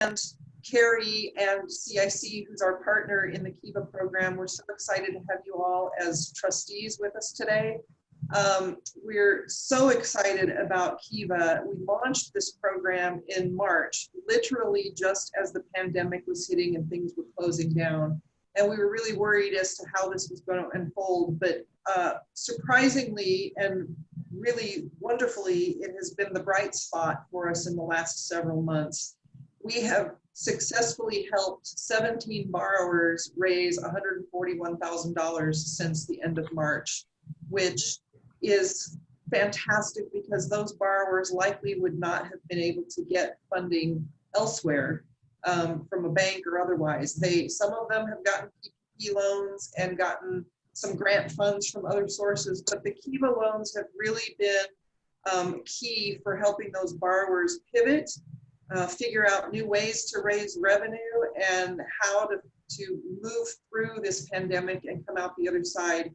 and Carie and CIC, who's our partner in the Kiva program. We're so excited to have you all as trustees with us today. We're so excited about Kiva. We launched this program in March, literally just as the pandemic was hitting and things were closing down. And we were really worried as to how this was going to unfold. But surprisingly and really wonderfully, it has been the bright spot for us in the last several months. We have successfully helped 17 borrowers raise $141,000 since the end of March, which is fantastic because those borrowers likely would not have been able to get funding elsewhere from a bank or otherwise. Some of them have gotten PPP loans and gotten some grant funds from other sources, but the Kiva loans have really been key for helping those borrowers pivot, figure out new ways to raise revenue and how to move through this pandemic and come out the other side.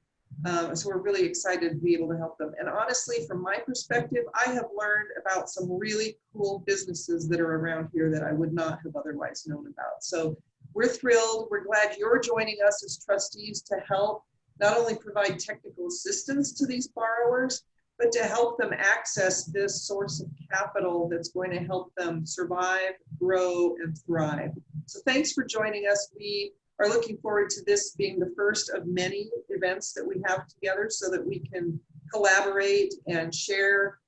So we're really excited to be able to help them. And honestly, from my perspective, I have learned about some really cool businesses that are around here that I would not have otherwise known about. So we're thrilled. We're glad you're joining us as trustees to help not only provide technical assistance to these borrowers, but to help them access this source of capital that's going to help them survive, grow, and thrive. So thanks for joining us. We are looking forward to this being the first of many events that we have together so that we can collaborate and share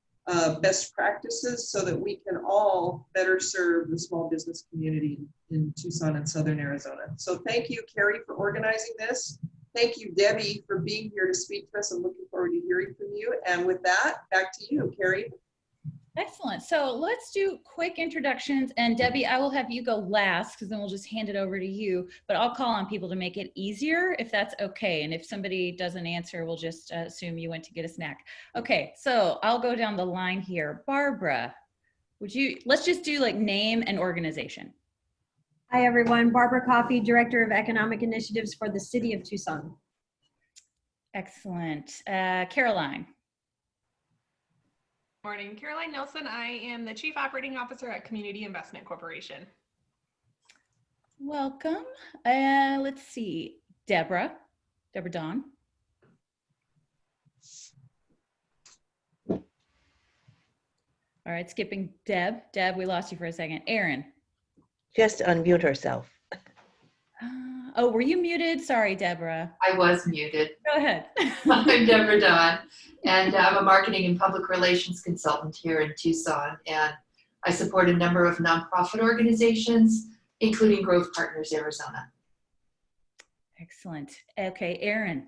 best practices so that we can all better serve the small business community in Tucson and Southern Arizona. So thank you, Carie, for organizing this. Thank you, Debbie, for being here to speak to us. I'm looking forward to hearing from you. And with that, back to you, Carie. Excellent. So let's do quick introductions. And Debbie, I will have you go last because then we'll just hand it over to you. But I'll call on people to make it easier if that's okay. And if somebody doesn't answer, we'll just assume you went to get a snack. Okay, so I'll go down the line here. Barbara, let's just do like name and organization. Hi, everyone. Barbara Coffey, Director of Economic Initiatives for the City of Tucson. Excellent. Caroline. Morning, Caroline Nelson. I am the Chief Operating Officer at Community Investment Corporation. Welcome. Let's see. Deborah Dawn. All right, skipping Deb. Deb, we lost you for a second. Erin. Just unmute herself. Oh, were you muted? Sorry, Deborah. I was muted. Go ahead. I'm Deborah Dawn, and I'm a marketing and public relations consultant here in Tucson, and I support a number of nonprofit organizations, including Growth Partners Arizona. Excellent. Okay, Erin.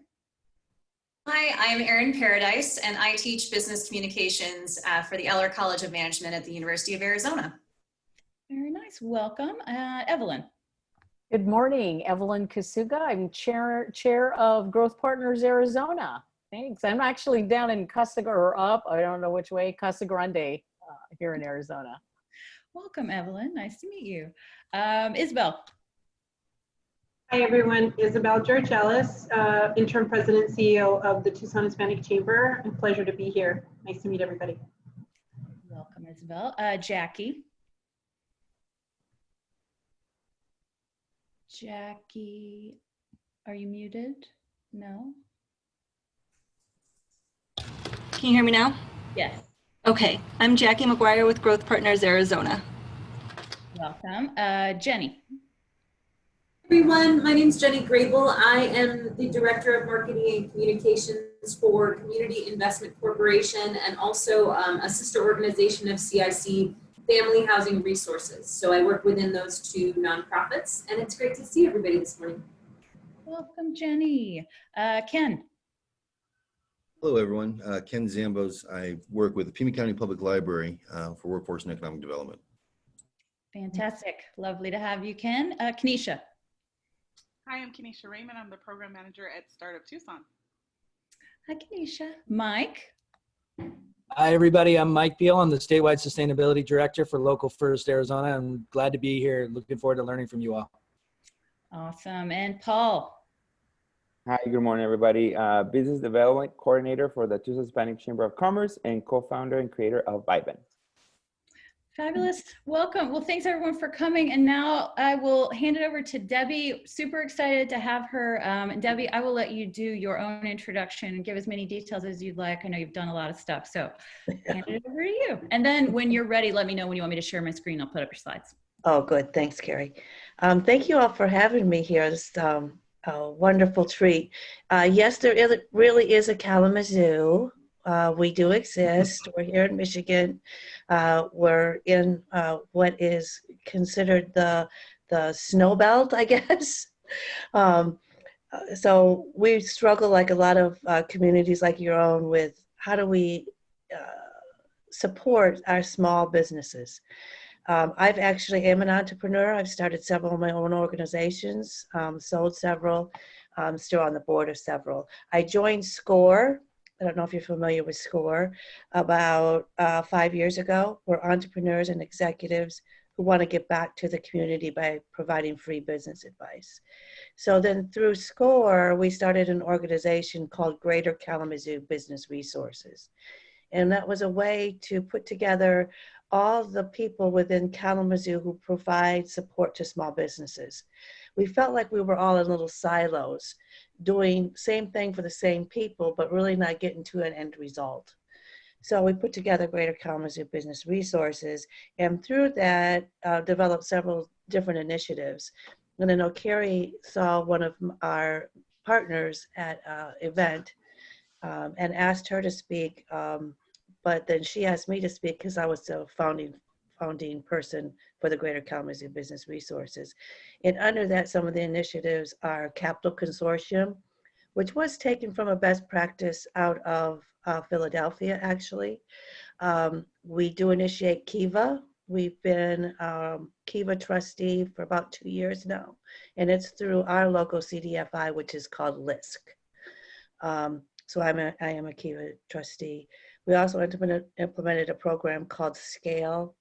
Hi, I'm Erin Paradise, and I teach business communications for the Eller College of Management at the University of Arizona. Very nice. Welcome. Evelyn. Good morning, Evelyn Kasuga. I'm chair of Growth Partners Arizona. Thanks. I'm actually down in Casa Grande here in Arizona. Welcome, Evelyn. Nice to meet you. Isabel. Hi, everyone. Isabel George Ellis, Interim President and CEO of the Tucson Hispanic Chamber. A pleasure to be here. Nice to meet everybody. Welcome, Isabel. Jackie. Jackie, are you muted? No? Can you hear me now? Yes. Okay, I'm Jackie McGuire with Growth Partners Arizona. Welcome. Jenny. Everyone, my name is Jenny Grable. I am the Director of Marketing and Communications for Community Investment Corporation and also a sister organization of CIC, Family Housing Resources. So I work within those two nonprofits, and it's great to see everybody this morning. Welcome, Jenny. Ken. Hello, everyone. Ken Zambos. I work with the Pima County Public Library for Workforce and Economic Development. Fantastic. Lovely to have you, Ken. Kenesha. Hi, I'm Kenesha Raymond. I'm the Program Manager at Startup Tucson. Hi, Kenesha. Mike. Hi, everybody. I'm Mike Beal. I'm the Statewide Sustainability Director for Local First Arizona. I'm glad to be here. Looking forward to learning from you all. Awesome. And Paul. Hi, good morning, everybody. Business Development Coordinator for the Tucson Hispanic Chamber of Commerce and co-founder and creator of Vibin. Fabulous. Welcome. Well, thanks everyone for coming. And now I will hand it over to Debbie. Super excited to have her. Debbie, I will let you do your own introduction and give as many details as you'd like. I know you've done a lot of stuff, so hand it over to you. And then when you're ready, let me know when you want me to share my screen. I'll put up your slides. Oh, good. Thanks, Carie. Thank you all for having me here. It's a wonderful treat. Yes, there really is a Kalamazoo. We do exist. We're here in Michigan. We're in what is considered the snow belt, I guess. So we struggle, like a lot of communities like your own, with how do we support our small businesses. I've actually am an entrepreneur. I've started several of my own organizations, sold several, still on the board of several. I joined SCORE. I don't know if you're familiar with SCORE, about 5 years ago. We're entrepreneurs and executives who want to give back to the community by providing free business advice. So then through SCORE, we started an organization called Greater Kalamazoo Business Resources. And that was a way to put together all the people within Kalamazoo who provide support to small businesses. We felt like we were all in little silos, doing same thing for the same people, but really not getting to an end result. So we put together Greater Kalamazoo Business Resources, and through that developed several different initiatives. And I know Carie saw one of our partners at an event and asked her to speak, but then she asked me to speak because I was the founding person for the Greater Kalamazoo Business Resources. And under that, some of the initiatives are Capital Consortium, which was taken from a best practice out of Philadelphia, actually. We do initiate Kiva. We've been Kiva trustee for about 2 years now, and it's through our local CDFI, which is called LISC. So I am a Kiva trustee. We also implemented a program called Scale,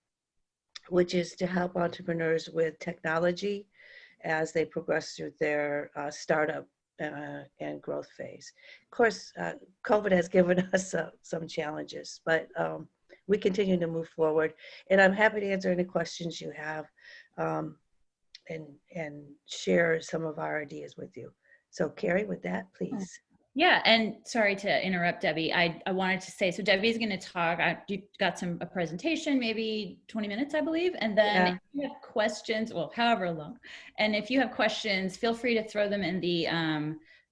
which is to help entrepreneurs with technology as they progress through their startup and growth phase. Of course, COVID has given us some challenges, but we continue to move forward. And I'm happy to answer any questions you have and share some of our ideas with you. So Carie, with that, please. Yeah, and sorry to interrupt, Debbie. I wanted to say, so Debbie's going to talk. You got a presentation, maybe 20 minutes, I believe. And then if you have questions, well, however long. And if you have questions, feel free to throw them in the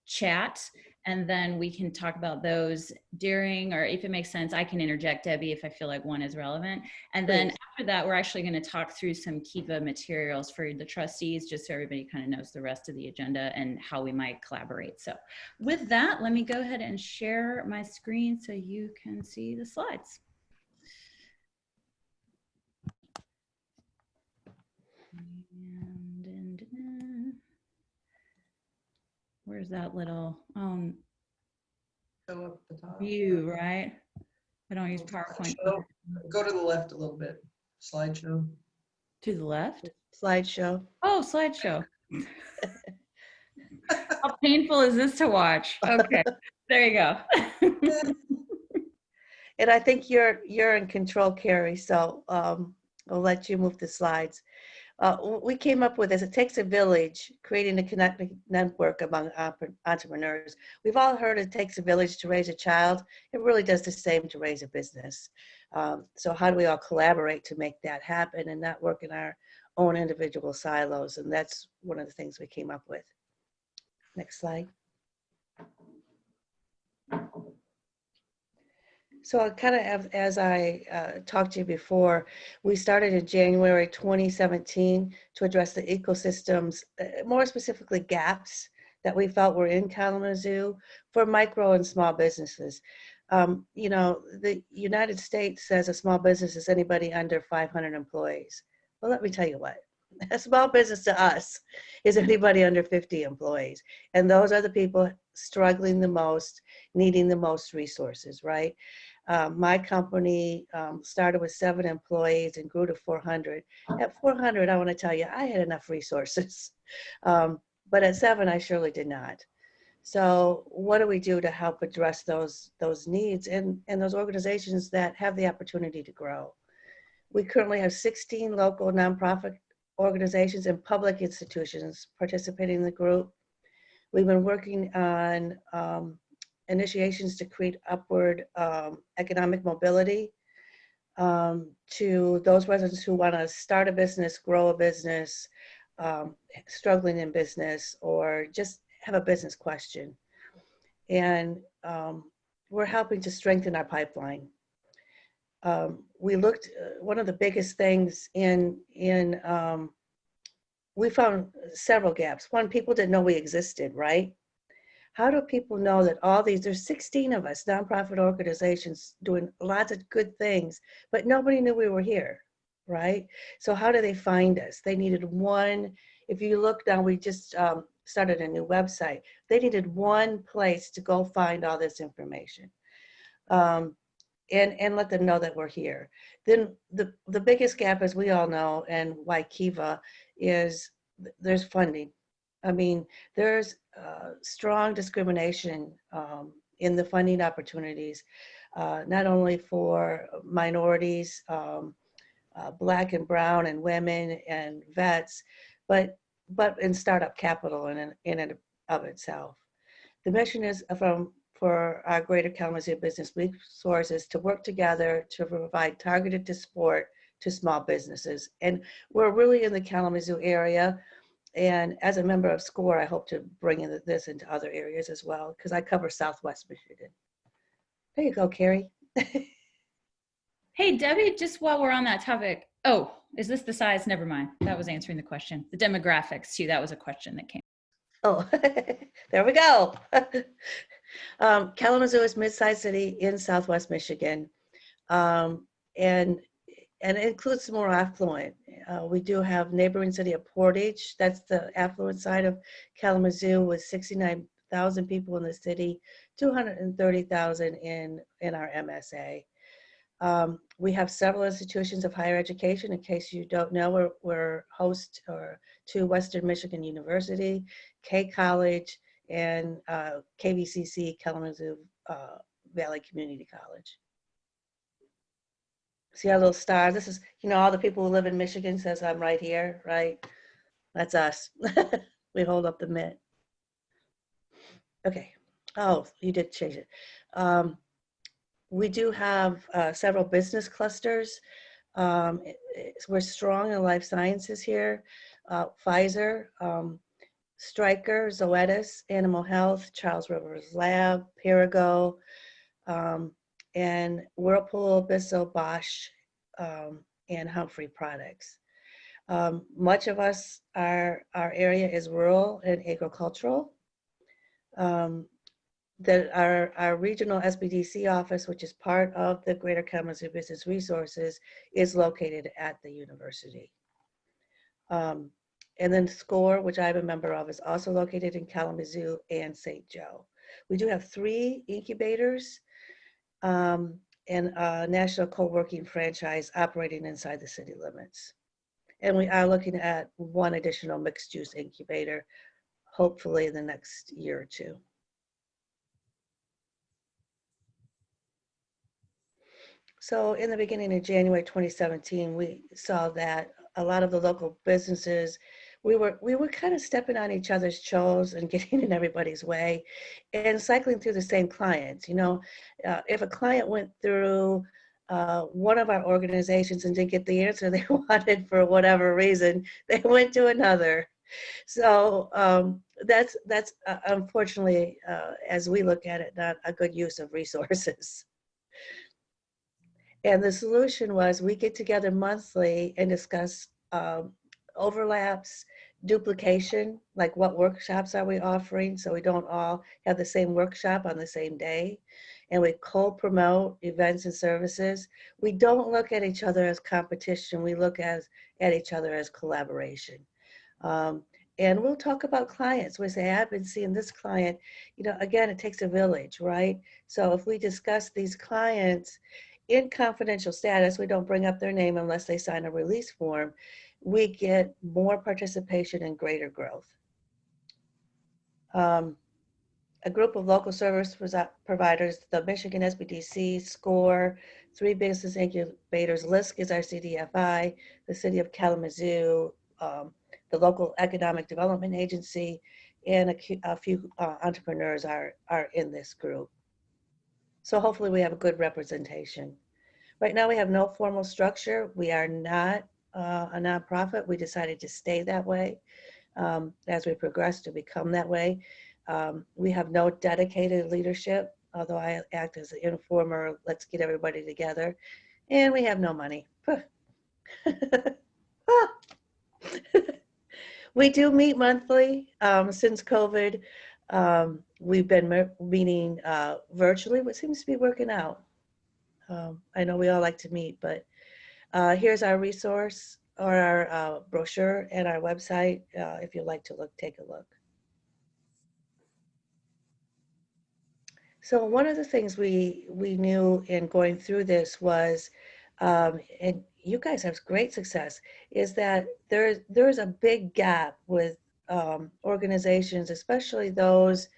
chat. And then we can talk about those during, or if it makes sense, I can interject, Debbie, if I feel like one is relevant. And then after that, we're actually going to talk through some Kiva materials for the trustees, just so everybody kind of knows the rest of the agenda and how we might collaborate. So with that, let me go ahead and share my screen so you can see the slides. Where's that little Go up the top. view, right? I don't use PowerPoint. Go to the left a little bit. Slideshow. To the left? Slideshow. Oh, slideshow. How painful is this to watch? Okay, there you go. And I think you're in control, Carie, so I'll let you move the slides. We came up with this, it takes a village, creating a connected network among entrepreneurs. We've all heard it takes a village to raise a child. It really does the same to raise a business. So how do we all collaborate to make that happen and not work in our own individual silos? And that's one of the things we came up with. Next slide. So kind of as I talked to you before, we started in January 2017 to address the ecosystems, more specifically gaps that we felt were in Kalamazoo for micro and small businesses. You know, the United States says a small business is anybody under 500 employees. Well, let me tell you what, a small business to us is anybody under 50 employees. And those are the people struggling the most, needing the most resources, right? My company started with 7 employees and grew to 400. At 400, I want to tell you, I had enough resources. But at 7, I surely did not. So what do we do to help address those needs and those organizations that have the opportunity to grow? We currently have 16 local nonprofit organizations and public institutions participating in the group. We've been working on initiations to create upward economic mobility to those residents who want to start a business, grow a business, struggling in business, or just have a business question. And we're helping to strengthen our pipeline. We looked, one of the biggest things we found several gaps. One, people didn't know we existed, right? How do people know that all these, there's 16 of us, nonprofit organizations doing lots of good things, but nobody knew we were here, right? So how do they find us? They needed one, if you look down, we just started a new website. They needed one place to go find all this information. And let them know that we're here. Then the biggest gap, as we all know, and why Kiva, is there's funding. I mean, there's strong discrimination in the funding opportunities, not only for minorities, Black and brown and women and vets, but in startup capital in and of itself. The mission is for our Greater Kalamazoo Business Resources to work together to provide targeted support to small businesses. And we're really in the Kalamazoo area. And as a member of SCORE, I hope to bring this into other areas as well, because I cover Southwest Michigan. There you go, Carie. Hey, Debbie, just while we're on that topic, oh, is this the size? Never mind. That was answering the question. The demographics too, that was a question that came. Oh, there we go. Kalamazoo is a mid-sized city in Southwest Michigan, and it includes more affluent. We do have neighboring city of Portage. That's the affluent side of Kalamazoo, with 69,000 people in the city, 230,000 in our MSA. We have several institutions of higher education. In case you don't know, we're host to Western Michigan University, K College, and KVCC, Kalamazoo Valley Community College. See our little star? This is, all the people who live in Michigan says I'm right here, right? That's us. We hold up the mitt. Okay. Oh, you did change it. We do have several business clusters. We're strong in life sciences here. Pfizer, Stryker, Zoetis, Animal Health, Charles Rivers Lab, Perigo, and Whirlpool, Bissell, Bosch, and Humphrey Products. Much of our area is rural and agricultural. Our regional SBDC office, which is part of the Greater Kalamazoo Business Resources, is located at the university. And then SCORE, which I'm a member of, is also located in Kalamazoo and St. Joe. We do have 3 incubators and a national co-working franchise operating inside the city limits. And we are looking at 1 additional mixed-use incubator, hopefully in the next year or 2. So in the beginning of January 2017, we saw that a lot of the local businesses, we were kind of stepping on each other's toes and getting in everybody's way and cycling through the same clients. If a client went through one of our organizations and didn't get the answer they wanted for whatever reason, they went to another. So that's unfortunately, as we look at it, not a good use of resources. And the solution was we get together monthly and discuss overlaps, duplication, like what workshops are we offering, so we don't all have the same workshop on the same day. And we co-promote events and services. We don't look at each other as competition. We look at each other as collaboration. And we'll talk about clients. We say, I've been seeing this client. Again, it takes a village, right? So if we discuss these clients in confidential status, we don't bring up their name unless they sign a release form, we get more participation and greater growth. A group of local service providers, the Michigan SBDC, SCORE, 3 business incubators. LISC is our CDFI, the City of Kalamazoo, the local economic development agency, and a few entrepreneurs are in this group. So hopefully we have a good representation. Right now we have no formal structure. We are not a nonprofit. We decided to stay that way as we progress to become that way. We have no dedicated leadership, although I act as an informer, let's get everybody together. And we have no money. We do meet monthly. Since COVID, we've been meeting virtually, which seems to be working out. I know we all like to meet, but here's our resource or our brochure and our website. If you'd like to take a look. So one of the things we knew in going through this was, and you guys have great success, is that there's a big gap with organizations, especially those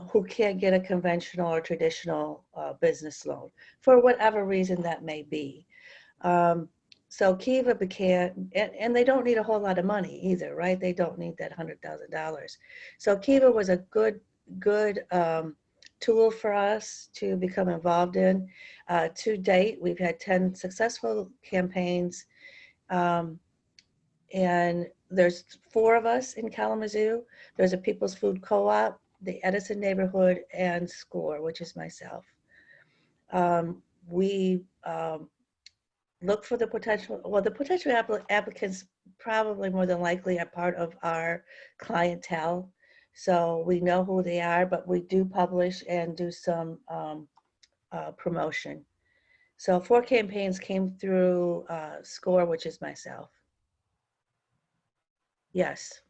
who can't get a conventional or traditional business loan for whatever reason that may be. So Kiva became, and they don't need a whole lot of money either, right? They don't need that $100,000. So Kiva was a good tool for us to become involved in. To date, we've had 10 successful campaigns, and there's 4 of us in Kalamazoo. There's a People's Food Co-op, the Edison Neighborhood, and SCORE, which is myself. We look for the potential, well, the potential applicants probably more than likely are part of our clientele. So we know who they are, but we do publish and do some promotion. So 4 campaigns came through SCORE, which is myself. Yes.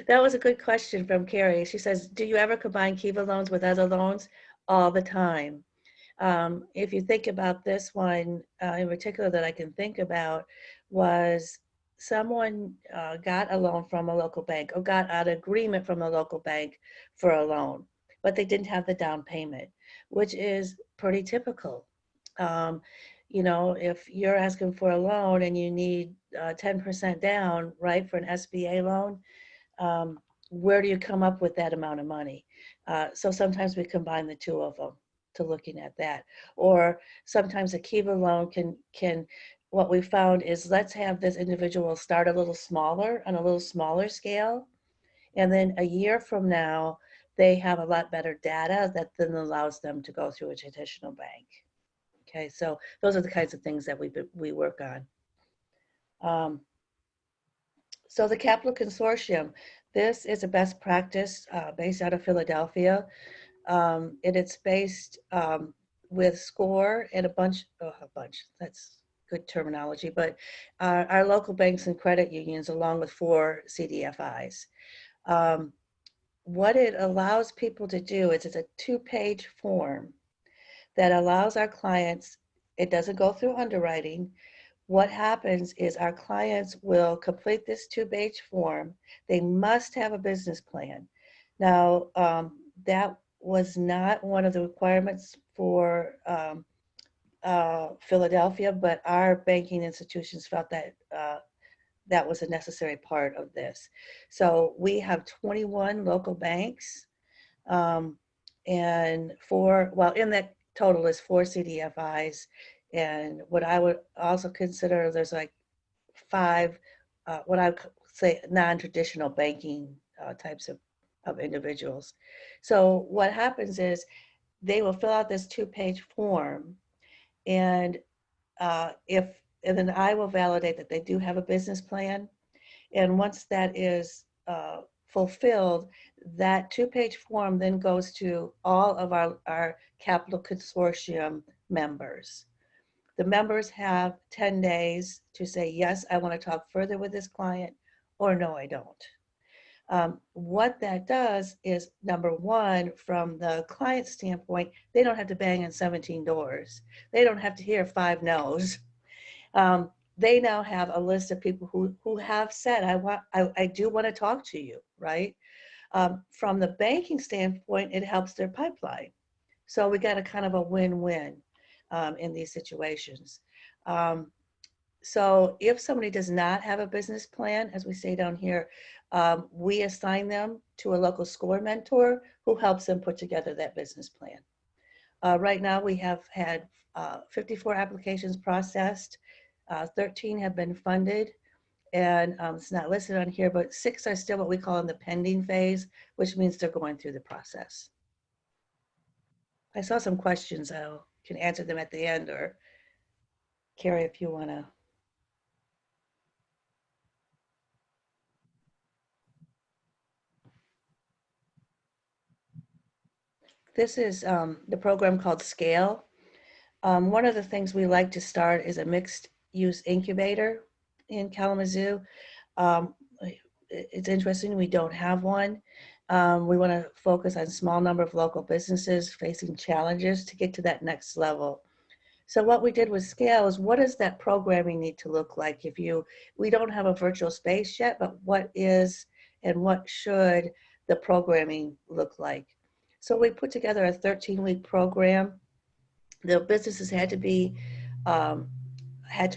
That was a good question from Carie. She says, do you ever combine Kiva loans with other loans? All the time. If you think about this one in particular that I can think about was someone got a loan from a local bank or got an agreement from a local bank for a loan, but they didn't have the down payment, which is pretty typical. You know, if you're asking for a loan and you need 10% down, right, for an SBA loan, where do you come up with that amount of money? So sometimes we combine the 2 of them to looking at that. Or sometimes a Kiva loan can what we found is let's have this individual start a little smaller on a little smaller scale. And then a year from now, they have a lot better data that then allows them to go through a traditional bank. Okay, so those are the kinds of things that we work on. So the Capital Consortium, this is a best practice based out of Philadelphia. And it's based with SCORE and a bunch, that's good terminology, but our local banks and credit unions along with 4 CDFIs. What it allows people to do is it's a 2-page form that allows our clients, it doesn't go through underwriting. What happens is our clients will complete this 2-page form. They must have a business plan. Now, that was not one of the requirements for Philadelphia, but our banking institutions felt that that was a necessary part of this. So we have 21 local banks and 4, well, in that total is 4 CDFIs. And what I would also consider, there's like 5, what I would say non-traditional banking types of individuals. So what happens is they will fill out this 2-page form, and then I will validate that they do have a business plan. And once that is fulfilled, that 2-page form then goes to all of our Capital Consortium members. The members have 10 days to say, yes, I want to talk further with this client, or no, I don't. What that does is, number one, from the client standpoint, they don't have to bang in 17 doors. They don't have to hear 5 no's. They now have a list of people who have said, I do want to talk to you, right? From the banking standpoint, it helps their pipeline. So we got a kind of a win-win in these situations. So if somebody does not have a business plan, as we say down here, we assign them to a local SCORE mentor who helps them put together that business plan. Right now we have had 54 applications processed, 13 have been funded, and it's not listed on here, but 6 are still what we call in the pending phase, which means they're going through the process. I saw some questions. I can answer them at the end, or Carie, if you want to. This is the program called Scale. One of the things we like to start is a mixed use incubator in Kalamazoo. It's interesting, we don't have one. We want to focus on small number of local businesses facing challenges to get to that next level. So what we did with Scale is, what does that programming need to look like? We don't have a virtual space yet, but what is and what should the programming look like? So we put together a 13-week program. The businesses had to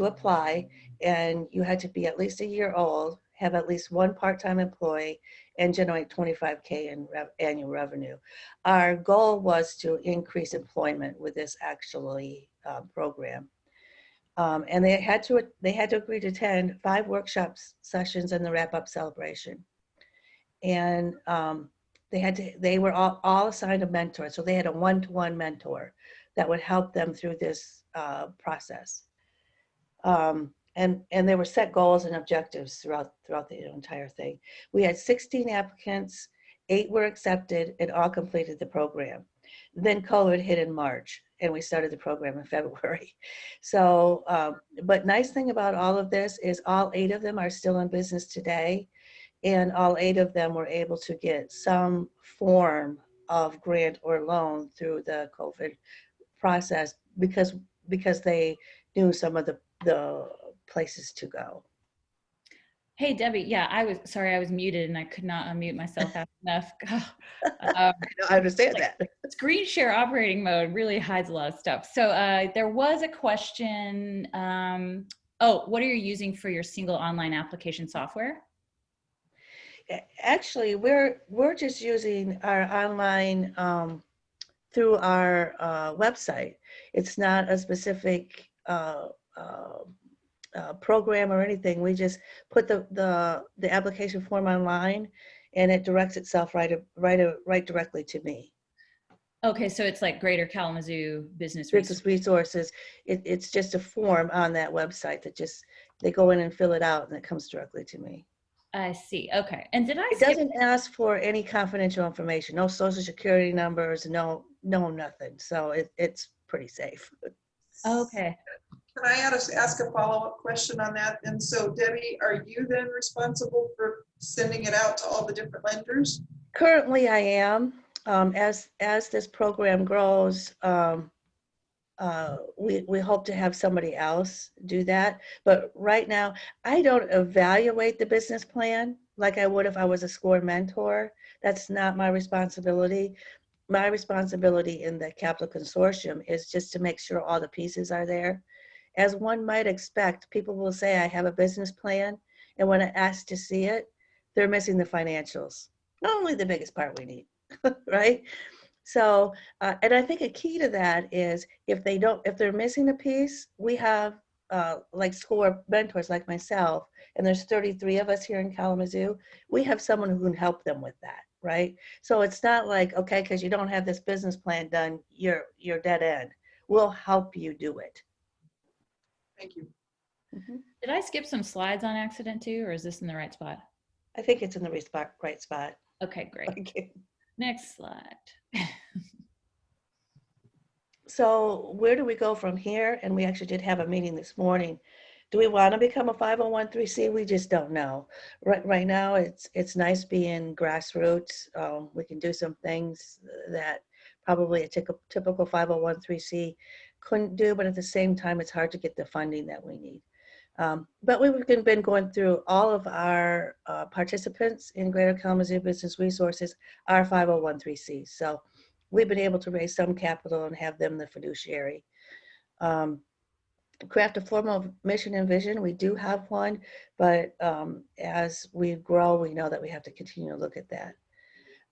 apply, and you had to be at least a year old, have at least one part-time employee, and generate $25K in annual revenue. Our goal was to increase employment with this program. And they had to agree to attend 5 workshops sessions and the wrap-up celebration. And they were all assigned a mentor. So they had a one-to-one mentor that would help them through this process. And there were set goals and objectives throughout the entire thing. We had 16 applicants, 8 were accepted, and all completed the program. Then COVID hit in March, and we started the program in February. So, but nice thing about all of this is all 8 of them are still in business today, and all 8 of them were able to get some form of grant or loan through the COVID process because they knew some of the places to go. Hey, Debbie. Yeah, I was muted and I could not unmute myself fast enough. I understand that. Screen share operating mode really hides a lot of stuff. So there was a question. What are you using for your single online application software? Actually, we're just using our online through our website. It's not a specific program or anything. We just put the application form online, and it directs itself right directly to me. Okay, so it's like Greater Kalamazoo Business Resources. It's just a form on that website that they go in and fill it out, and it comes directly to me. I see. Okay, and it doesn't ask for any confidential information, no social security numbers, no nothing. So it's pretty safe. Okay. Can I ask a follow-up question on that? And so, Debbie, are you then responsible for sending it out to all the different lenders? Currently, I am. As this program grows, we hope to have somebody else do that. But right now, I don't evaluate the business plan like I would if I was a SCORE mentor. That's not my responsibility. My responsibility in the Capital Consortium is just to make sure all the pieces are there. As one might expect, people will say, I have a business plan, and when I ask to see it, they're missing the financials. Not only the biggest part we need, right? So, and I think a key to that is if they're missing a piece, we have like SCORE mentors like myself, and there's 33 of us here in Kalamazoo, we have someone who can help them with that, right? So it's not like, okay, because you don't have this business plan done, you're dead end. We'll help you do it. Thank you. Mm-hmm. Did I skip some slides on accident too, or is this in the right spot? I think it's in the right spot. Okay, great. Okay. Next slide. So where do we go from here? And we actually did have a meeting this morning. Do we want to become a 501(c)(3)? We just don't know. Right now, it's nice being grassroots. We can do some things that probably a typical 501(c)(3) couldn't do, but at the same time, it's hard to get the funding that we need. But we've been going through all of our participants in Greater Kalamazoo Business Resources, our 501(c)(3)s. So we've been able to raise some capital and have them the fiduciary. Craft a formal mission and vision. We do have one, but as we grow, we know that we have to continue to look at that.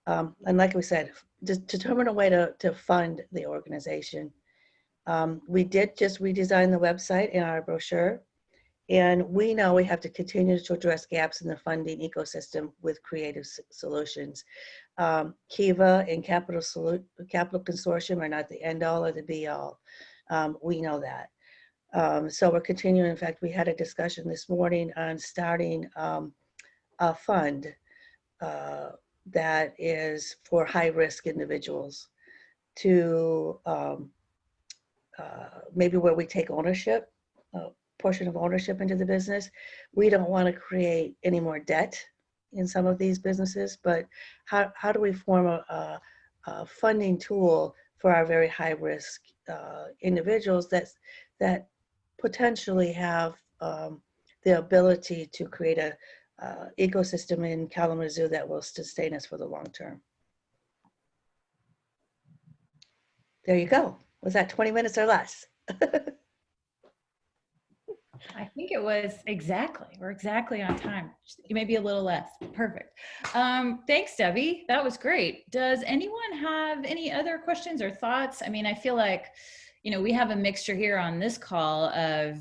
And like we said, just determine a way to fund the organization. We did just redesign the website and our brochure, and we know we have to continue to address gaps in the funding ecosystem with creative solutions. Kiva and Capital Consortium are not the end all or the be all. We know that. So we're continuing. In fact, we had a discussion this morning on starting a fund that is for high-risk individuals to maybe where we take ownership, a portion of ownership into the business. We don't want to create any more debt in some of these businesses, but how do we form a funding tool for our very high-risk individuals that potentially have the ability to create a ecosystem in Kalamazoo that will sustain us for the long term. There you go. Was that 20 minutes or less? I think it was exactly. We're exactly on time. Maybe a little less. Perfect. Thanks, Debbie. That was great. Does anyone have any other questions or thoughts? I mean, I feel like, you know, we have a mixture here on this call of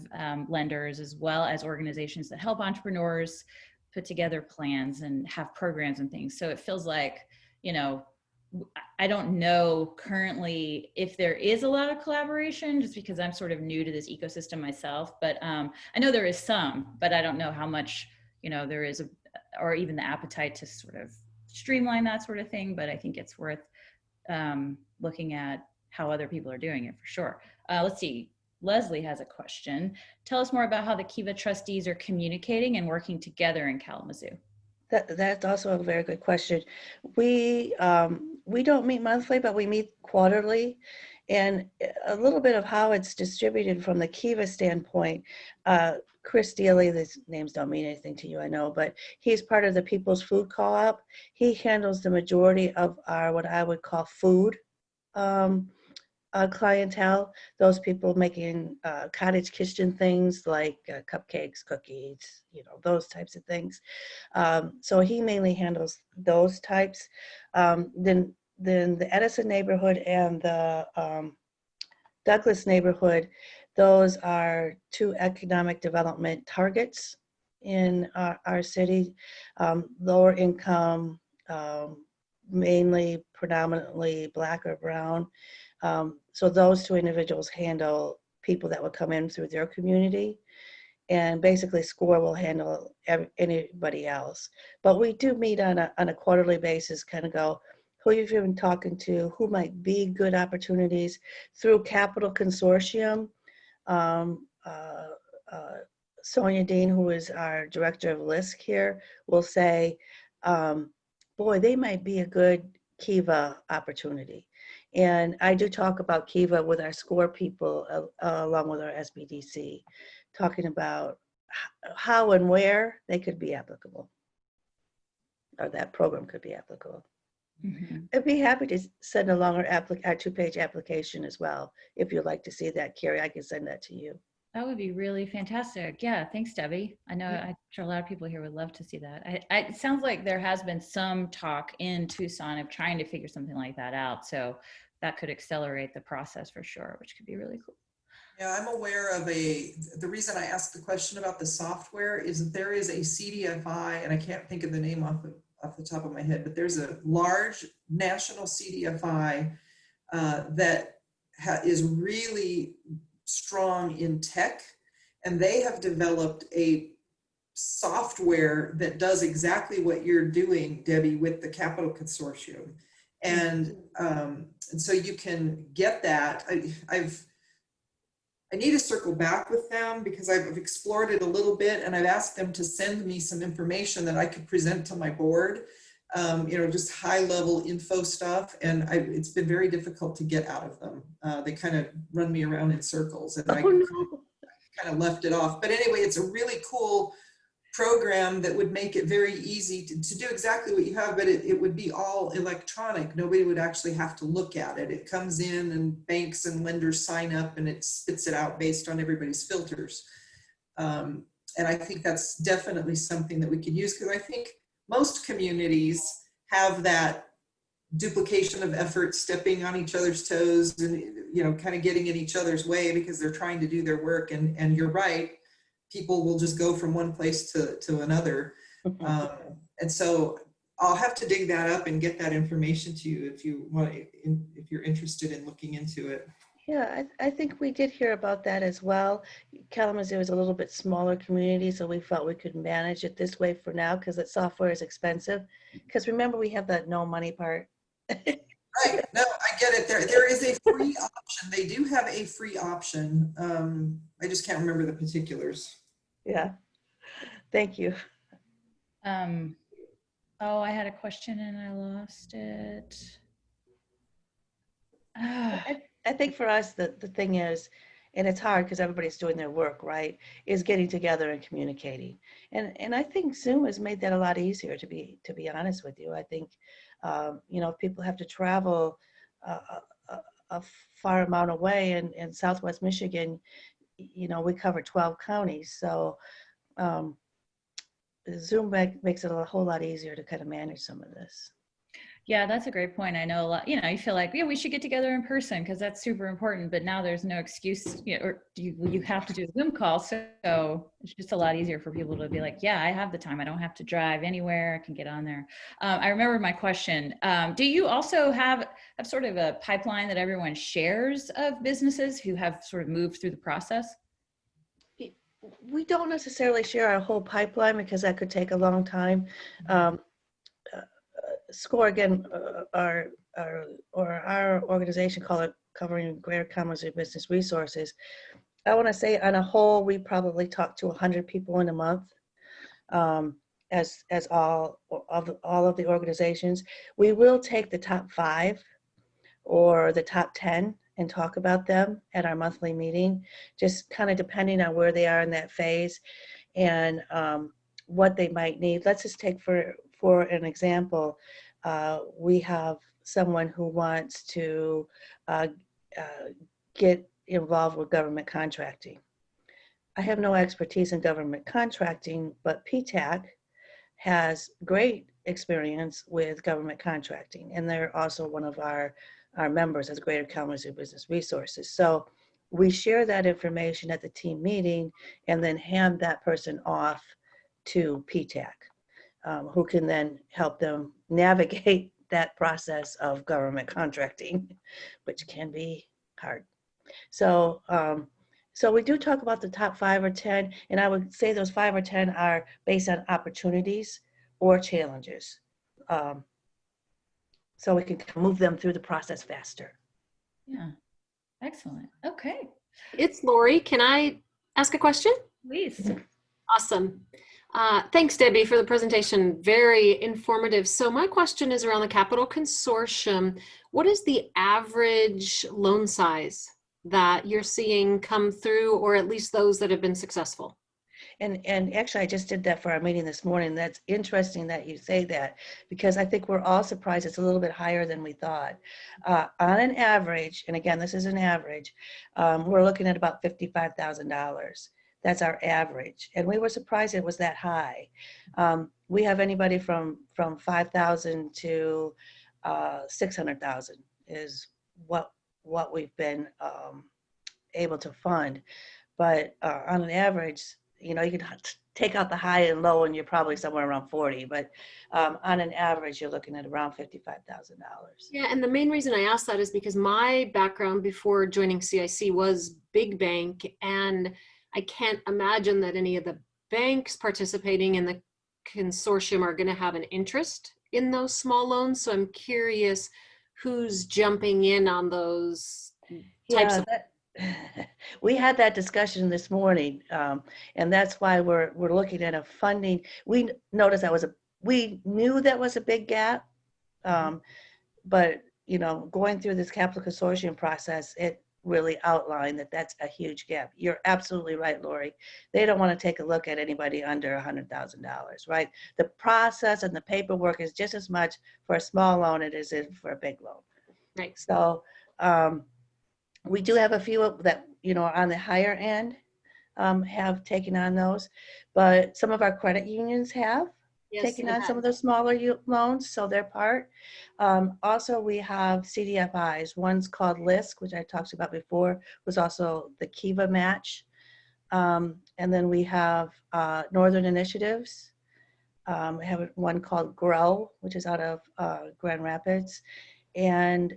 lenders as well as organizations that help entrepreneurs put together plans and have programs and things. So it feels like, you know, I don't know currently if there is a lot of collaboration, just because I'm sort of new to this ecosystem myself, but I know there is some, but I don't know how much, you know, there is, or even the appetite to sort of streamline that sort of thing. But I think it's worth looking at how other people are doing it for sure. Let's see. Leslie has a question. Tell us more about how the Kiva trustees are communicating and working together in Kalamazoo. That's also a very good question. We don't meet monthly, but we meet quarterly. And a little bit of how it's distributed from the Kiva standpoint, Chris Dealey, these names don't mean anything to you, I know, but he's part of the People's Food Co-op. He handles the majority of our, what I would call food clientele, those people making cottage kitchen things like cupcakes, cookies, you know, those types of things. So he mainly handles those types. Then the Edison neighborhood and the Douglas neighborhood, those are two economic development targets in our city. Lower income, mainly predominantly Black or brown. So those two individuals handle people that would come in through their community, and basically SCORE will handle anybody else. But we do meet on a quarterly basis, kind of go, who you've been talking to, who might be good opportunities. Through Capital Consortium, Sonia Dean, who is our director of LISC here, will say, boy, they might be a good Kiva opportunity. And I do talk about Kiva with our SCORE people, along with our SBDC, talking about how and where they could be applicable, or that program could be applicable. Mm-hmm. I'd be happy to send along our 2-page application as well. If you'd like to see that, Carie, I can send that to you. That would be really fantastic. Yeah, thanks, Debbie. I know I'm sure a lot of people here would love to see that. It sounds like there has been some talk in Tucson of trying to figure something like that out. So that could accelerate the process for sure, which could be really cool. Yeah, I'm aware of the reason I asked the question about the software is that there is a CDFI, and I can't think of the name off the top of my head, but there's a large national CDFI that is really strong in tech, and they have developed a software that does exactly what you're doing, Debbie, with the Capital Consortium. And so you can get that. I need to circle back with them because I've explored it a little bit, and I've asked them to send me some information that I could present to my board, you know, just high level info stuff. And it's been very difficult to get out of them. They kind of run me around in circles, and I kind of left it off. But anyway, it's a really cool program that would make it very easy to do exactly what you have, but it would be all electronic. Nobody would actually have to look at it. It comes in and banks and lenders sign up and it spits it out based on everybody's filters. And I think that's definitely something that we could use, because I think most communities have that duplication of effort, stepping on each other's toes and, you know, kind of getting in each other's way because they're trying to do their work. And you're right, people will just go from one place to another. And so I'll have to dig that up and get that information to you if you want, if you're interested in looking into it. Yeah, I think we did hear about that as well. Kalamazoo is a little bit smaller community, so we felt we could manage it this way for now because the software is expensive. Because remember, we have that no money part. Right, no, I get it. There is a free option. They do have a free option. I just can't remember the particulars. Yeah, thank you. Oh, I had a question and I lost it. I think for us, the thing is, and it's hard because everybody's doing their work, right, is getting together and communicating. And I think Zoom has made that a lot easier, to be honest with you. I think, you know, if people have to travel a far amount away in Southwest Michigan, you know, we cover 12 counties. So Zoom makes it a whole lot easier to kind of manage some of this. Yeah, that's a great point. I know a lot, you know, you feel like, yeah, we should get together in person because that's super important, but now there's no excuse, you know, or you have to do a Zoom call. So it's just a lot easier for people to be like, yeah, I have the time. I don't have to drive anywhere. I can get on there. I remember my question. Do you also have sort of a pipeline that everyone shares of businesses who have sort of moved through the process? We don't necessarily share our whole pipeline because that could take a long time. SCORE, again, our organization covering Greater Kalamazoo Business Resources. I want to say on a whole, we probably talk to 100 people in a month, as all of the organizations. We will take the top 5 or the top 10 and talk about them at our monthly meeting, just kind of depending on where they are in that phase and what they might need. Let's just take for an example, we have someone who wants to get involved with government contracting. I have no expertise in government contracting, but PTAC has great experience with government contracting, and they're also one of our members as Greater Kalamazoo Business Resources. So we share that information at the team meeting and then hand that person off to PTAC. Who can then help them navigate that process of government contracting, which can be hard. So, so we do talk about the top 5 or 10, and I would say those 5 or 10 are based on opportunities or challenges. So we can move them through the process faster. Yeah, excellent. Okay. It's Lori. Can I ask a question? Please. Awesome. Thanks, Debbie, for the presentation. Very informative. So my question is around the Capital Consortium. What is the average loan size that you're seeing come through, or at least those that have been successful? And actually, I just did that for our meeting this morning. That's interesting that you say that, because I think we're all surprised it's a little bit higher than we thought. On an average, and again, this is an average, we're looking at about $55,000. That's our average. And we were surprised it was that high. We have anybody from 5,000 to 600,000 is what we've been able to fund. But on an average, you know, you can take out the high and low and you're probably somewhere around 40, but on an average, you're looking at around $55,000. Yeah, and the main reason I asked that is because my background before joining CIC was big bank, and I can't imagine that any of the banks participating in the consortium are going to have an interest in those small loans. So I'm curious who's jumping in on those types of. We had that discussion this morning, and that's why we're looking at a funding. We noticed we knew that was a big gap, but you know, going through this Capital Consortium process, really outline that that's a huge gap. You're absolutely right, Lori. They don't want to take a look at anybody under $100,000, right? The process and the paperwork is just as much for a small loan as it is for a big loan. Right. So we do have a few that, you know, on the higher end have taken on those, but some of our credit unions have taken on some of the smaller loans, so they're part. Also, we have CDFIs. One's called LISC, which I talked about before, was also the Kiva match. And then we have Northern Initiatives. We have one called GROW, which is out of Grand Rapids. And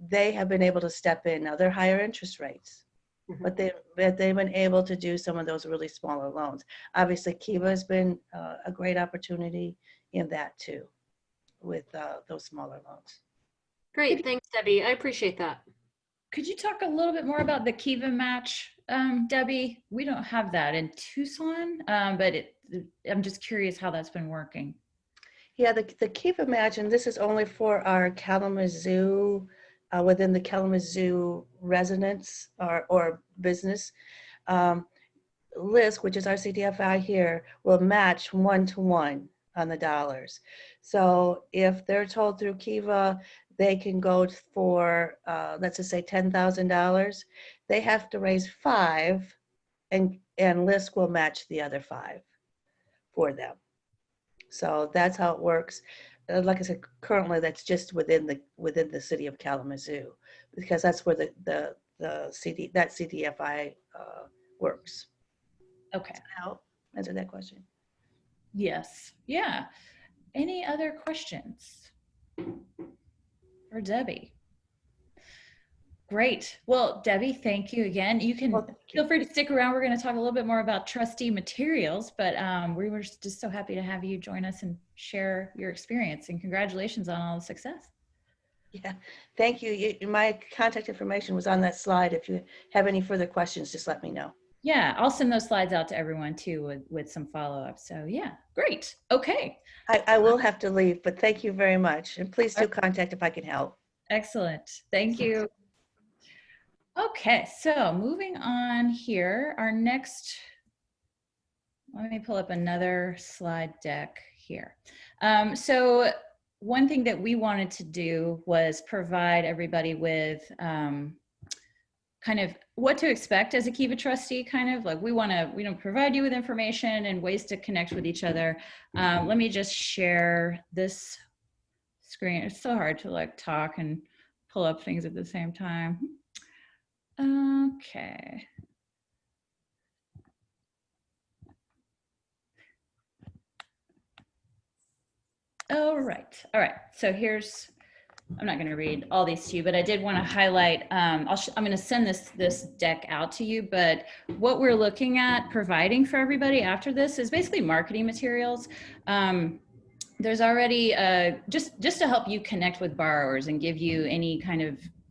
they have been able to step in. Now, they're higher interest rates, but they've been able to do some of those really smaller loans. Obviously, Kiva has been a great opportunity in that too, with those smaller loans. Great, thanks, Debbie. I appreciate that. Could you talk a little bit more about the Kiva match, Debbie? We don't have that in Tucson, but I'm just curious how that's been working. Yeah, the Kiva match, and this is only for our Kalamazoo, within the Kalamazoo residents or business. LISC, which is our CDFI here, will match 1-to-1 on the dollars. So if they're told through Kiva they can go for, let's just say $10,000, they have to raise 5, and LISC will match the other 5 for them. So that's how it works. Like I said, currently that's just within the city of Kalamazoo, because that's where that CDFI works. Okay. Does that help answer that question? Yes. Yeah. Any other questions for Debbie? Great. Well, Debbie, thank you again. You can feel free to stick around. We're going to talk a little bit more about trustee materials, but we were just so happy to have you join us and share your experience, and congratulations on all the success. Yeah, thank you. My contact information was on that slide. If you have any further questions, just let me know. Yeah, I'll send those slides out to everyone too with some follow-up. So yeah, great. Okay. I will have to leave, but thank you very much. And please do contact if I can help. Excellent. Thank you. Okay, so moving on here, our next, let me pull up another slide deck here. So one thing that we wanted to do was provide everybody with kind of what to expect as a Kiva trustee, kind of like we want to provide you with information and ways to connect with each other. Let me just share this screen. It's so hard to like talk and pull up things at the same time. Okay. All right. So here's, I'm not going to read all these to you, but I did want to highlight, I'm going to send this deck out to you, but what we're looking at providing for everybody after this is basically marketing materials. There's already, just to help you connect with borrowers and give you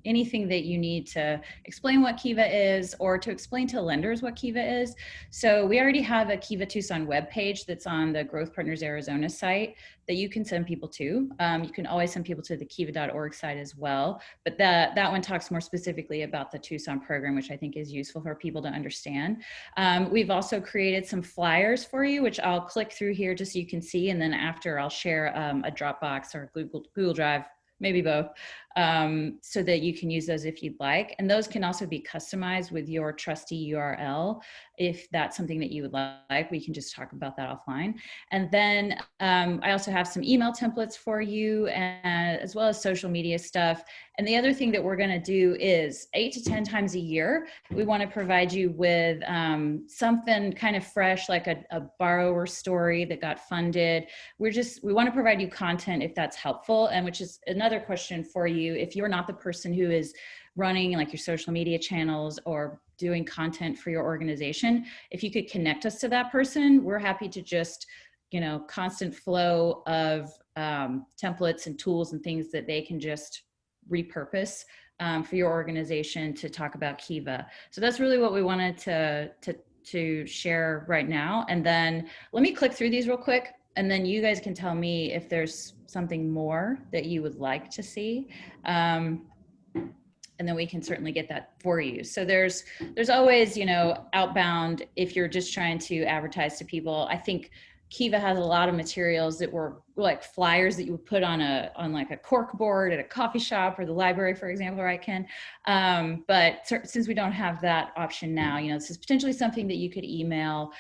anything that you need to explain what Kiva is, or to explain to lenders what Kiva is. So we already have a Kiva Tucson webpage that's on the Growth Partners Arizona site that you can send people to. You can always send people to the kiva.org site as well, but that one talks more specifically about the Tucson program, which I think is useful for people to understand. We've also created some flyers for you, which I'll click through here just so you can see, and then after I'll share a Dropbox or Google Drive, maybe both, so that you can use those if you'd like. And those can also be customized with your trustee URL. If that's something that you would like, we can just talk about that offline. And then I also have some email templates for you, and as well as social media stuff. And the other thing that we're going to do is 8 to 10 times a year, we want to provide you with something kind of fresh, like a borrower story that got funded. We want to provide you content if that's helpful, and which is another question for you. If you're not the person who is running like your social media channels or doing content for your organization, if you could connect us to that person, we're happy to just, constant flow of templates and tools and things that they can just repurpose for your organization to talk about Kiva. So that's really what we wanted to share right now. And then let me click through these real quick, and then you guys can tell me if there's something more that you would like to see. and then we can certainly get that for you. So there's always, you know, outbound, if you're just trying to advertise to people. I think Kiva has a lot of materials that were like flyers that you would put on like a cork board at a coffee shop or the library, for example, right, Ken? But since we don't have that option now, you know, this is potentially something that you could email.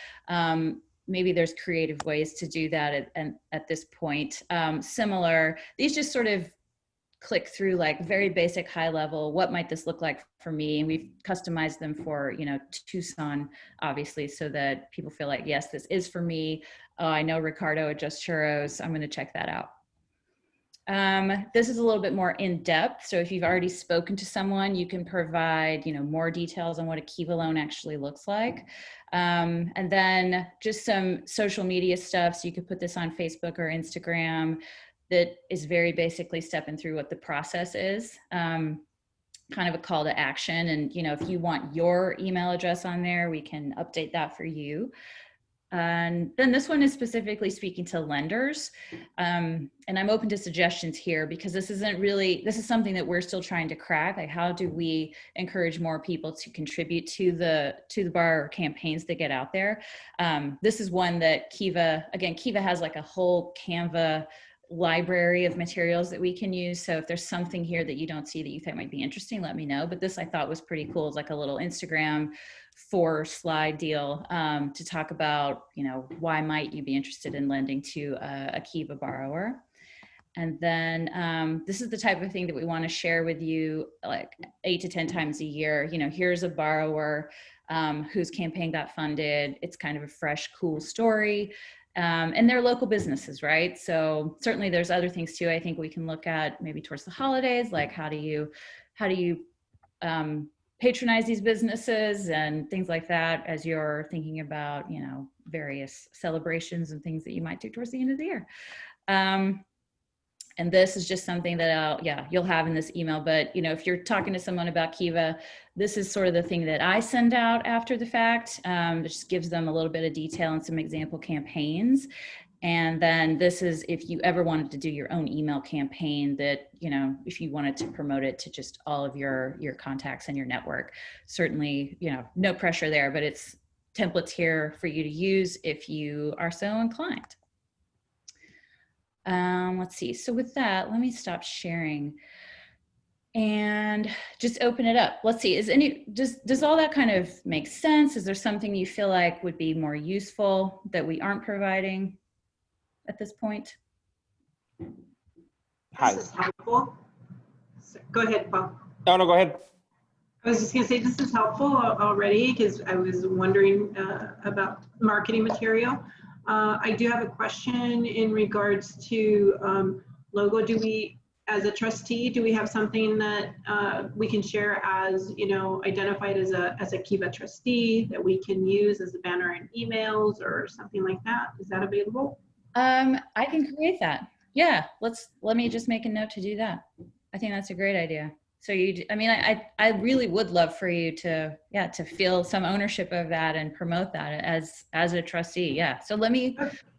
Maybe there's creative ways to do that at this point. Similar, these just sort of click through like very basic high level, what might this look like for me? And we've customized them for, you know, Tucson, obviously, so that people feel like, yes, this is for me. Oh, I know Ricardo at Just Churros. I'm going to check that out. This is a little bit more in depth. So if you've already spoken to someone, you can provide, you know, more details on what a Kiva loan actually looks like. And then just some social media stuff. So you could put this on Facebook or Instagram. That is very basically stepping through what the process is, kind of a call to action. And, you know, if you want your email address on there, we can update that for you. And then this one is specifically speaking to lenders. And I'm open to suggestions here because this is something that we're still trying to crack. Like, how do we encourage more people to contribute to the borrower campaigns that get out there? This is one that Kiva has like a whole Canva library of materials that we can use. So if there's something here that you don't see that you think might be interesting, let me know. But this I thought was pretty cool. It's like a little Instagram 4-slide deal to talk about, you know, why might you be interested in lending to a Kiva borrower. And then this is the type of thing that we want to share with you like 8 to 10 times a year. You know, here's a borrower whose campaign got funded. It's kind of a fresh, cool story. And they're local businesses, right? So certainly there's other things too. I think we can look at maybe towards the holidays, like how do you patronize these businesses and things like that as you're thinking about, you know, various celebrations and things that you might do towards the end of the year. And this is just something that you'll have in this email. But, you know, if you're talking to someone about Kiva, this is sort of the thing that I send out after the fact. It just gives them a little bit of detail and some example campaigns. And then this is if you ever wanted to do your own email campaign that, you know, if you wanted to promote it to just all of your contacts and your network, certainly, you know, no pressure there, but it's templates here for you to use if you are so inclined. Let's see. So with that, let me stop sharing and just open it up. Let's see. Does all that kind of make sense? Is there something you feel like would be more useful that we aren't providing at this point? Hi. This is helpful. Go ahead, Paul. No, go ahead. I was just going to say this is helpful already because I was wondering about marketing material. I do have a question in regards to logo. Do we, as a trustee, do we have something that we can share as, you know, identified as a Kiva trustee that we can use as a banner in emails or something like that? Is that available? I can create that. Yeah, let me just make a note to do that. I think that's a great idea. So I really would love for you to feel some ownership of that and promote that as a trustee. Yeah. So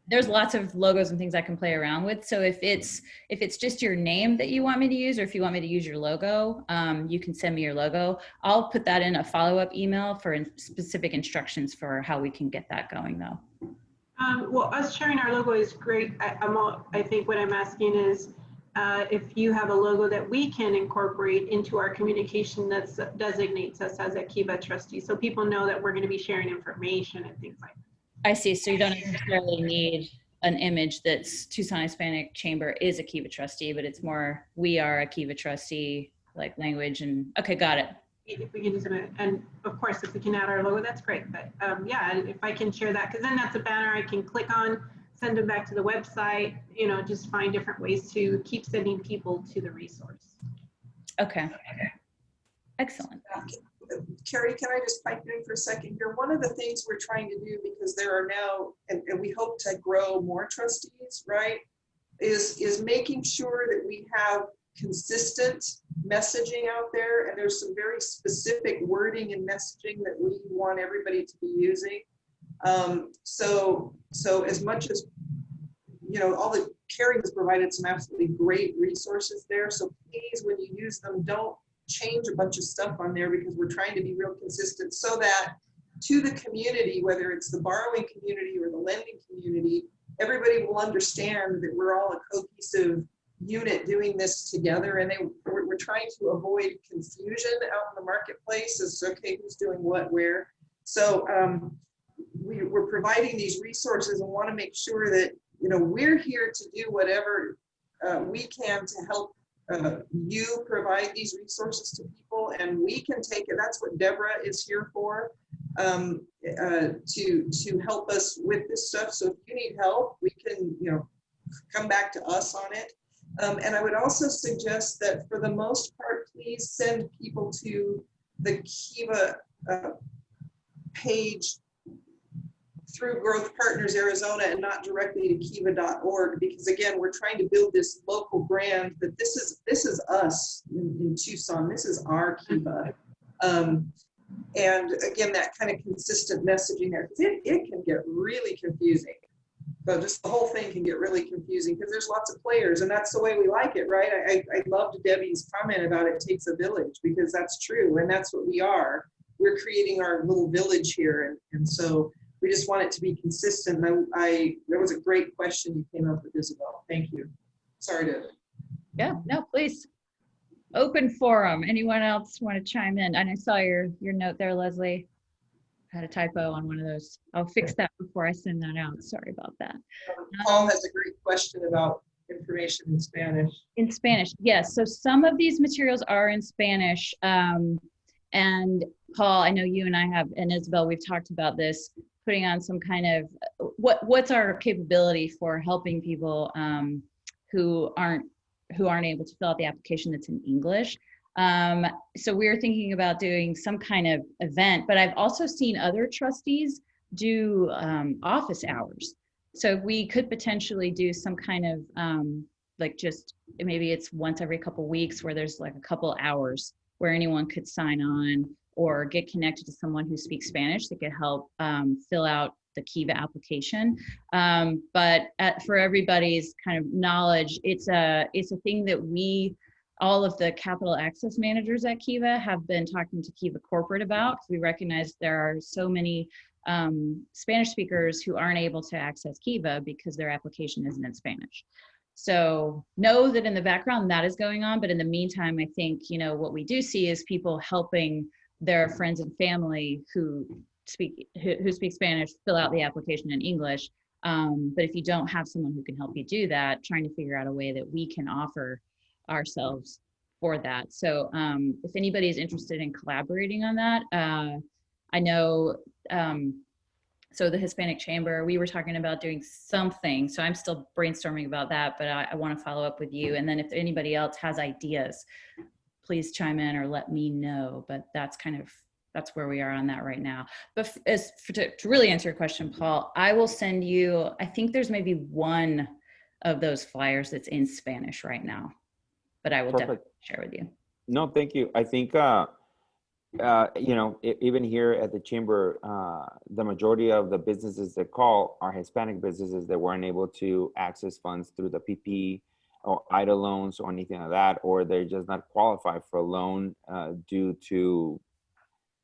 there's lots of logos and things I can play around with. So if it's just your name that you want me to use, or if you want me to use your logo, you can send me your logo. I'll put that in a follow-up email for specific instructions for how we can get that going though. Well, us sharing our logo is great. I think what I'm asking is, if you have a logo that we can incorporate into our communication that designates us as a Kiva trustee, so people know that we're going to be sharing information and things like that. I see. So you don't necessarily need an image that's Tucson Hispanic Chamber is a Kiva trustee, but it's more we are a Kiva trustee, like language and okay, got it. If we can use it, and of course, if we can add our logo, that's great. But yeah, if I can share that, because then that's a banner I can click on, send them back to the website, you know, just find different ways to keep sending people to the resource. Okay. Excellent. Carie, can I just pipe in for a second here? One of the things we're trying to do, because there are now, and we hope to grow more trustees, right, is making sure that we have consistent messaging out there, and there's some very specific wording and messaging that we want everybody to be using. So as much as, you know, all the Carie has provided some absolutely great resources there. So please, when you use them, don't change a bunch of stuff on there because we're trying to be real consistent so that to the community, whether it's the borrowing community or the lending community, everybody will understand that we're all a cohesive unit doing this together, and we're trying to avoid confusion out in the marketplace as okay, who's doing what where. So we're providing these resources and want to make sure that we're here to do whatever we can to help you provide these resources to people, and we can take it. That's what Deborah is here for, to help us with this stuff. So if you need help, we can come back to us on it. And I would also suggest that for the most part, please send people to the Kiva page through Growth Partners Arizona and not directly to kiva.org, because again, we're trying to build this local brand that this is us in Tucson. This is our Kiva. And again, that kind of consistent messaging there, because it can get really confusing. So just the whole thing can get really confusing because there's lots of players, and that's the way we like it, right? I loved Debbie's comment about it takes a village, because that's true, and that's what we are. We're creating our little village here, and so we just want it to be consistent. There was a great question you came up with, Isabel. Thank you. Sorry to. Yeah, no, please. Open forum. Anyone else want to chime in? And I saw your note there, Leslie. Had a typo on one of those. I'll fix that before I send that out. Sorry about that. Paul has a great question about information in Spanish. In Spanish, yes. So some of these materials are in Spanish. And Paul, I know you and I have, and Isabel, we've talked about this, putting on some kind of, what's our capability for helping people who aren't able to fill out the application that's in English. So we're thinking about doing some kind of event, but I've also seen other trustees do office hours. So we could potentially do some kind of like just maybe it's once every couple weeks where there's like a couple hours where anyone could sign on or get connected to someone who speaks Spanish that could help fill out the Kiva application. But for everybody's kind of knowledge, it's a thing that all of the capital access managers at Kiva have been talking to Kiva Corporate about. We recognize there are so many Spanish speakers who aren't able to access Kiva because their application isn't in Spanish. So know that in the background that is going on, but in the meantime, I think, what we do see is people helping their friends and family who speak Spanish fill out the application in English. But if you don't have someone who can help you do that, trying to figure out a way that we can offer ourselves for that. So if anybody is interested in collaborating on that, I know, so the Hispanic Chamber, we were talking about doing something. So I'm still brainstorming about that, but I want to follow up with you. And then if anybody else has ideas, please chime in or let me know. But that's where we are on that right now. But to really answer your question, Paul, I will send you, I think there's maybe one of those flyers that's in Spanish right now, but I will definitely share with you. No, thank you. I think, even here at the chamber, the majority of the businesses that call are Hispanic businesses that weren't able to access funds through the PP or IDA loans or anything like that, or they're just not qualified for a loan due to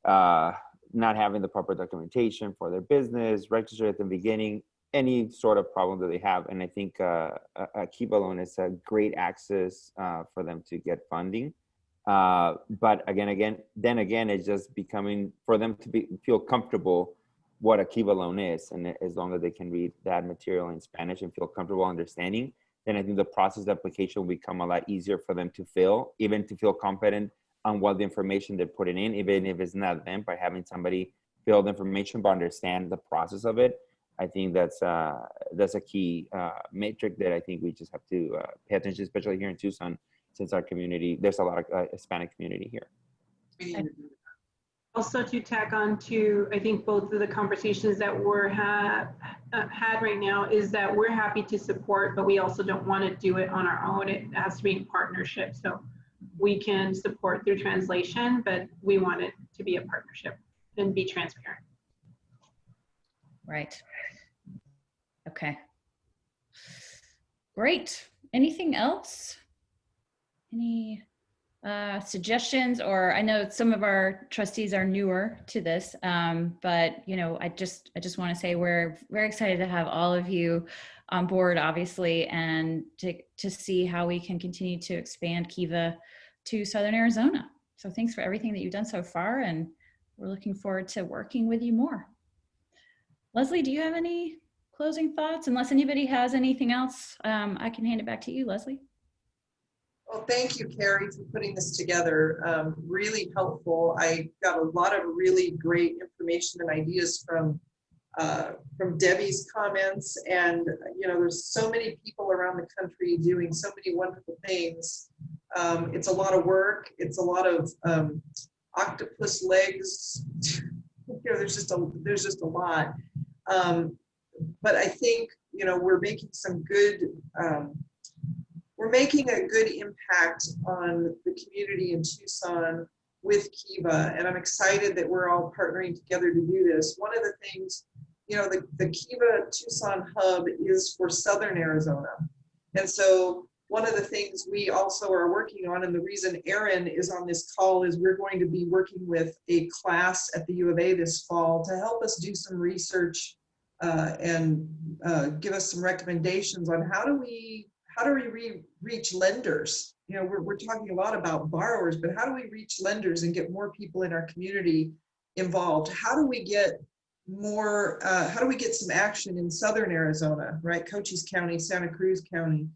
not having the proper documentation for their business, registered at the beginning, any sort of problem that they have. And I think a Kiva loan is a great access for them to get funding. But again, it's just becoming for them to feel comfortable what a Kiva loan is. And as long as they can read that material in Spanish and feel comfortable understanding, then I think the process application will become a lot easier for them to fill, even to feel confident on what the information they're putting in, even if it's not them, by having somebody fill the information but understand the process of it. I think that's a key metric that I think we just have to pay attention, especially here in Tucson, since our community, there's a lot of Hispanic community here. Also to tack on to, I think both of the conversations that we're had right now is that we're happy to support, but we also don't want to do it on our own. It has to be in partnership. So we can support through translation, but we want it to be a partnership and be transparent. Right. Okay. Great. Anything else? Any suggestions, or I know some of our trustees are newer to this, but you know, I just want to say we're very excited to have all of you on board, obviously, and to see how we can continue to expand Kiva to Southern Arizona. So thanks for everything that you've done so far, and we're looking forward to working with you more. Leslie, do you have any closing thoughts? Unless anybody has anything else, I can hand it back to you, Leslie. Well, thank you, Carie, for putting this together. Really helpful. I got a lot of really great information and ideas from Debi's comments, and you know, there's so many people around the country doing so many wonderful things. It's a lot of work. It's a lot of octopus legs. You know, there's just a lot. But I think, you know, we're making some good. We're making a good impact on the community in Tucson with Kiva, and I'm excited that we're all partnering together to do this. One of the things, you know, the Kiva Tucson hub is for Southern Arizona. And so one of the things we also are working on, and the reason Aaron is on this call, is we're going to be working with a class at the U of A this fall to help us do some research and give us some recommendations on how do we reach lenders. You know, we're talking a lot about borrowers, but how do we reach lenders and get more people in our community involved? How do we get more, how do we get some action in Southern Arizona, right? Cochise County, Santa Cruz County.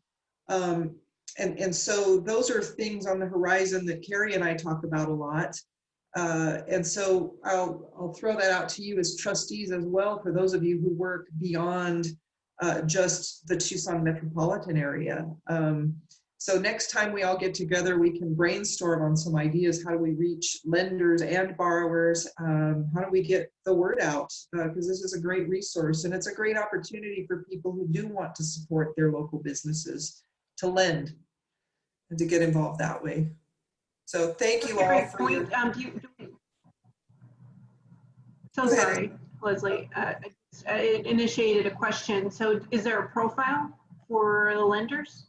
And so those are things on the horizon that Carie and I talk about a lot. And so I'll throw that out to you as trustees as well, for those of you who work beyond just the Tucson metropolitan area. So next time we all get together, we can brainstorm on some ideas. How do we reach lenders and borrowers? How do we get the word out? Because this is a great resource, and it's a great opportunity for people who do want to support their local businesses to lend and to get involved that way. So thank you all for your... So sorry, Leslie. I initiated a question. So is there a profile for the lenders?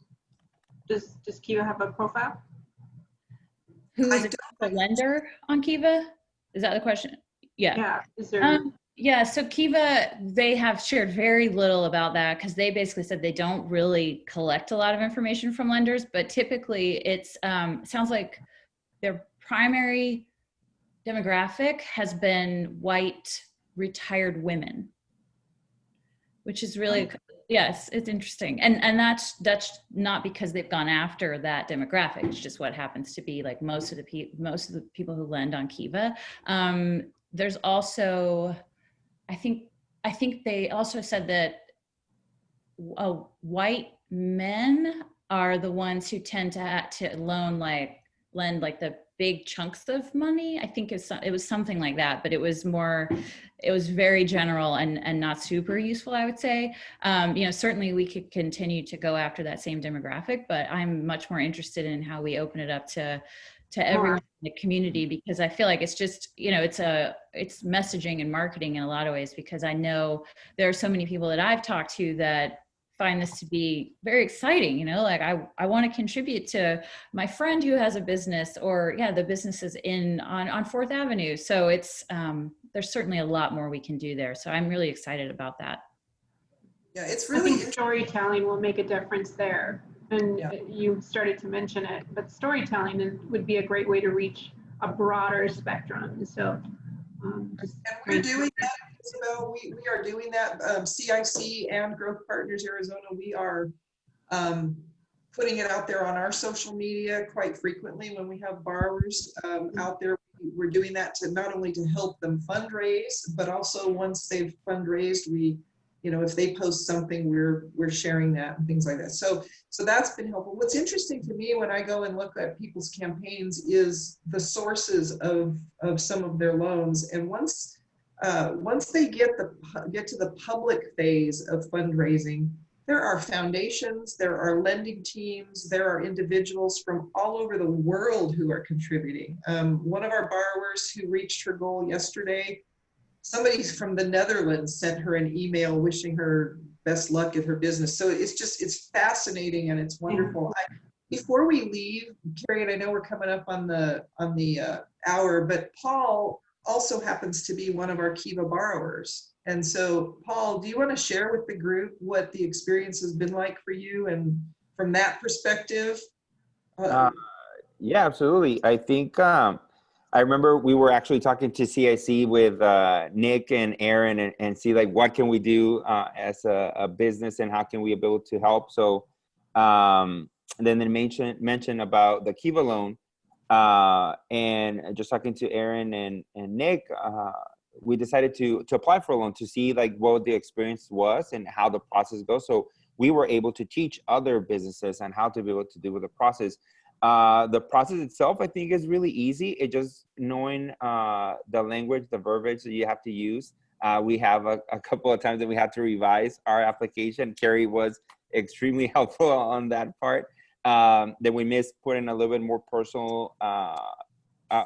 Does Kiva have a profile? Who is the lender on Kiva? Is that the question? Yeah. Yeah. Is there? Yeah. So Kiva, they have shared very little about that, because they basically said they don't really collect a lot of information from lenders, but typically it's sounds like their primary demographic has been white retired women, which is really, yes, it's interesting. And that's not because they've gone after that demographic. It's just what happens to be like most of the people who lend on Kiva. There's also, I think they also said that white men are the ones who tend to lend like the big chunks of money. I think it was something like that, but it was very general and not super useful, I would say. You know, certainly we could continue to go after that same demographic, but I'm much more interested in how we open it up to everyone in the community, because I feel like it's just, you know, it's messaging and marketing in a lot of ways, because I know there are so many people that I've talked to that find this to be very exciting, you know, like I want to contribute to my friend who has a business, or the businesses on 4th Avenue. So it's there's certainly a lot more we can do there. So I'm really excited about that. Yeah, it's really, I think storytelling will make a difference there. And you started to mention it, but storytelling would be a great way to reach a broader spectrum. So and we're doing that. So we are doing that. CIC and Growth Partners Arizona, we are putting it out there on our social media quite frequently when we have borrowers out there. We're doing that to not only to help them fundraise, but also once they've fundraised, we, you know, if they post something, we're sharing that and things like that. So that's been helpful. What's interesting to me when I go and look at people's campaigns is the sources of some of their loans. And once they get to the public phase of fundraising, there are foundations, there are lending teams, there are individuals from all over the world who are contributing. One of our borrowers who reached her goal yesterday, somebody from the Netherlands sent her an email wishing her best luck at her business. So it's fascinating and it's wonderful. Before we leave, Carie, and I know we're coming up on the hour, but Paul also happens to be one of our Kiva borrowers. And so, Paul, do you want to share with the group what the experience has been like for you, and from that perspective? Yeah, absolutely. I think I remember we were actually talking to CIC with Nick and Aaron and see like what can we do as a business and how can we be able to help. So then they mentioned about the Kiva loan, and just talking to Aaron and Nick, we decided to apply for a loan to see like what the experience was and how the process goes. So we were able to teach other businesses on how to be able to do with the process. The process itself, I think, is really easy. It just knowing the language, the verbiage that you have to use. We have a couple of times that we had to revise our application. Carie was extremely helpful on that part. Then we missed putting a little bit more personal,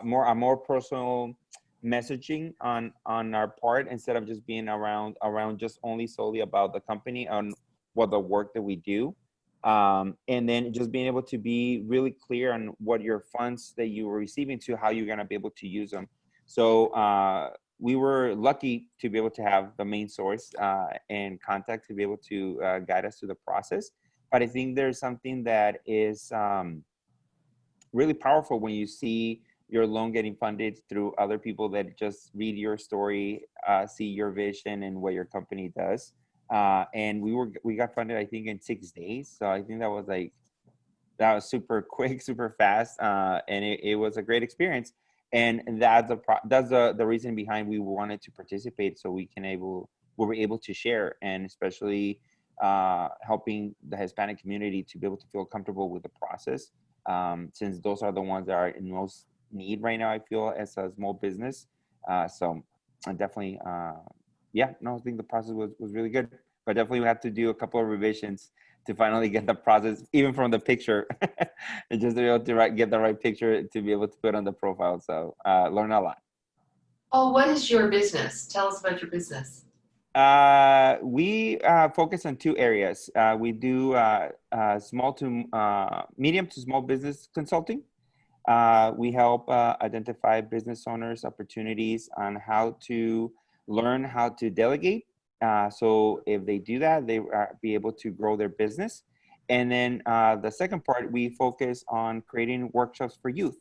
more personal messaging on our part, instead of just being around just only solely about the company and what the work that we do. And then just being able to be really clear on what your funds that you were receiving to, how you're going to be able to use them. So we were lucky to be able to have the main source and contact to be able to guide us through the process. But I think there's something that is really powerful when you see your loan getting funded through other people that just read your story, see your vision and what your company does. And we got funded, I think, in 6 days. So I think that was super quick, super fast, and it was a great experience. And that's the reason behind we wanted to participate, so we were able to share, and especially helping the Hispanic community to be able to feel comfortable with the process, since those are the ones that are in most need right now, I feel, as a small business. So I definitely, I think the process was really good, but definitely we had to do a couple of revisions to finally get the process, even from the picture, and just to be able to get the right picture to be able to put on the profile. So learn a lot. Oh, what is your business? Tell us about your business. We focus on two areas. We do medium to small business consulting. We help identify business owners opportunities on how to learn how to delegate. So if they do that, they be able to grow their business. And then the second part, we focus on creating workshops for youth.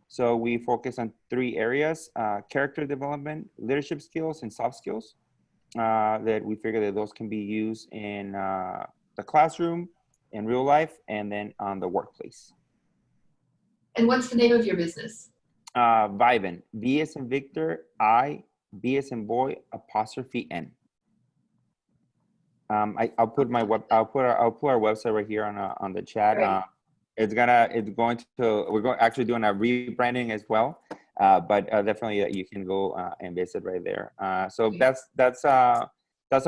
So we focus on three areas: character development, leadership skills, and soft skills. That we figure that those can be used in the classroom, in real life, and then on the workplace. And what's the name of your business? Viben, V as in Victor, I, B as in boy, apostrophe N. I'll put our website right here on the chat. We're actually doing a rebranding as well. But definitely you can go and visit right there. So that's how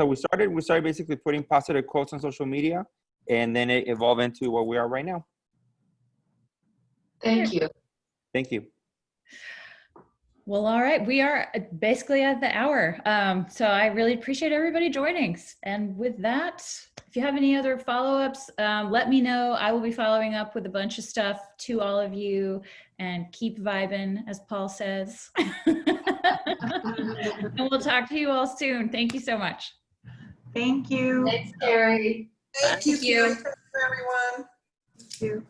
we started. We started basically putting positive quotes on social media, and then it evolved into what we are right now. Thank you. Thank you. Well, all right. We are basically at the hour. So I really appreciate everybody joining. And with that, if you have any other follow-ups, let me know. I will be following up with a bunch of stuff to all of you, and keep vibing, as Paul says. And we'll talk to you all soon. Thank you so much. Thank you. Thanks, Carie. Thank you, everyone. Thank you.